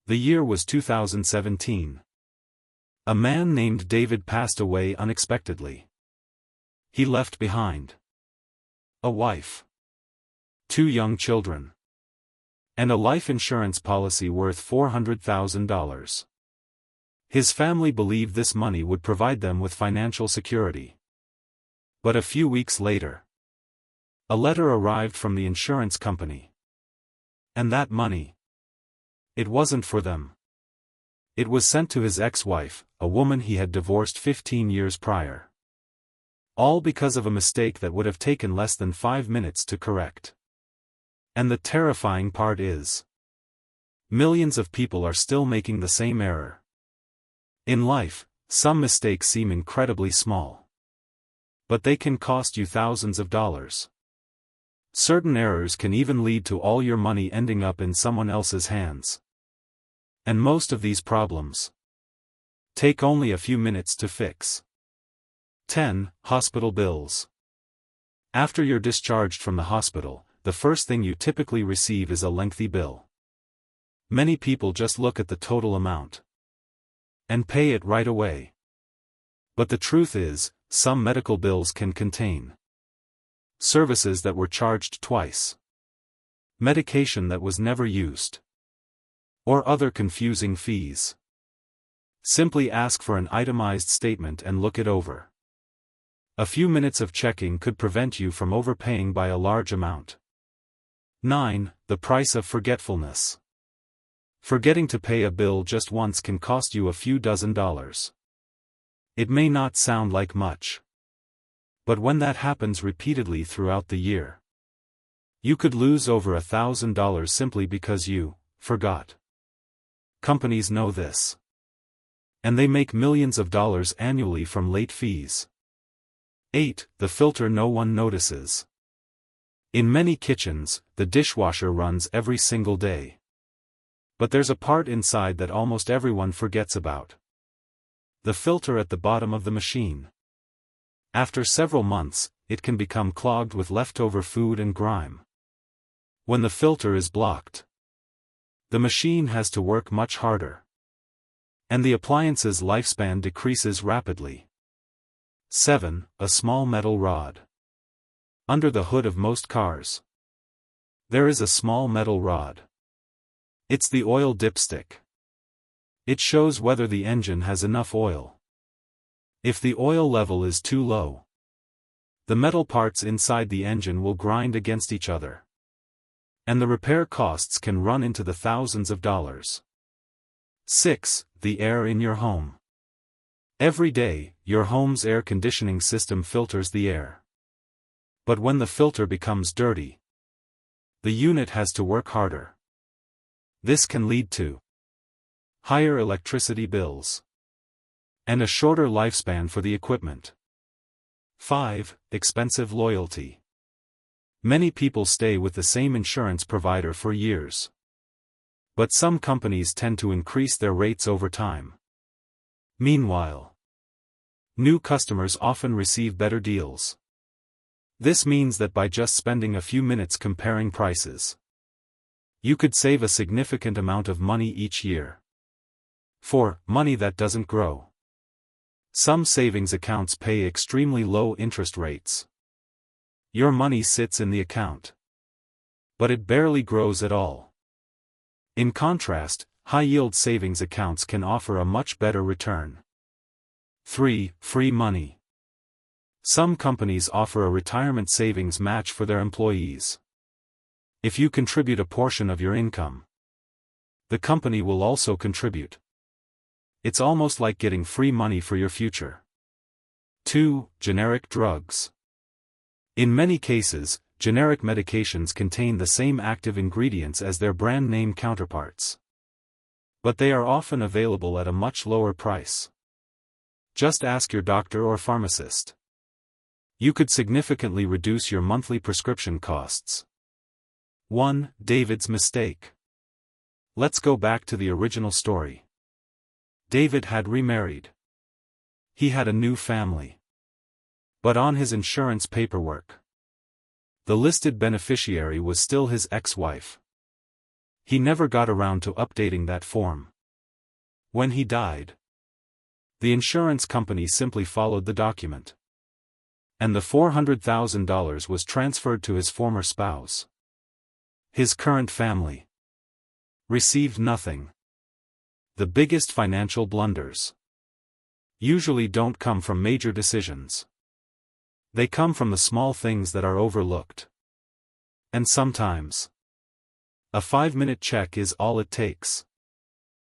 The year was 2017. A man named David passed away unexpectedly. He left behind a wife, 2 young children, and a life insurance policy worth $400,000. His family believed this money would provide them with financial security. But a few weeks later, a letter arrived from the insurance company. And that money, it wasn't for them. It was sent to his ex-wife, a woman he had divorced 15 years prior. All because of a mistake that would have taken less than 5 minutes to correct. And the terrifying part is, millions of people are still making the same error. In life, some mistakes seem incredibly small. But they can cost you thousands of dollars. Certain errors can even lead to all your money ending up in someone else's hands. And most of these problems take only a few minutes to fix. 10. Hospital bills. After you're discharged from the hospital, the first thing you typically receive is a lengthy bill. Many people just look at the total amount and pay it right away. But the truth is, some medical bills can contain services that were charged twice, medication that was never used, or other confusing fees. Simply ask for an itemized statement and look it over. A few minutes of checking could prevent you from overpaying by a large amount. 9. The price of forgetfulness. Forgetting to pay a bill just once can cost you a few dozen dollars. It may not sound like much, but when that happens repeatedly throughout the year, you could lose over $1,000 simply because you forgot. Companies know this, and they make millions of dollars annually from late fees. 8. The filter no one notices. In many kitchens, the dishwasher runs every single day. But there's a part inside that almost everyone forgets about. The filter at the bottom of the machine. After several months, it can become clogged with leftover food and grime. When the filter is blocked, the machine has to work much harder, and the appliance's lifespan decreases rapidly. 7. A small metal rod. Under the hood of most cars, there is a small metal rod. It's the oil dipstick. It shows whether the engine has enough oil. If the oil level is too low, the metal parts inside the engine will grind against each other, and the repair costs can run into the thousands of dollars. 6. The air in your home. Every day, your home's air conditioning system filters the air. But when the filter becomes dirty, the unit has to work harder. This can lead to higher electricity bills and a shorter lifespan for the equipment. 5. Expensive loyalty. Many people stay with the same insurance provider for years. But some companies tend to increase their rates over time. Meanwhile, new customers often receive better deals. This means that by just spending a few minutes comparing prices, you could save a significant amount of money each year. 4. Money that doesn't grow. Some savings accounts pay extremely low interest rates. Your money sits in the account, but it barely grows at all. In contrast, high-yield savings accounts can offer a much better return. 3. Free money. Some companies offer a retirement savings match for their employees. If you contribute a portion of your income, the company will also contribute. It's almost like getting free money for your future. 2. Generic drugs. In many cases, generic medications contain the same active ingredients as their brand name counterparts. But they are often available at a much lower price. Just ask your doctor or pharmacist. You could significantly reduce your monthly prescription costs. 1. David's mistake. Let's go back to the original story. David had remarried. He had a new family. But on his insurance paperwork, the listed beneficiary was still his ex-wife. He never got around to updating that form. When he died, the insurance company simply followed the document. And the $400,000 was transferred to his former spouse. His current family received nothing. The biggest financial blunders usually don't come from major decisions. They come from the small things that are overlooked. And sometimes, a 5-minute check is all it takes.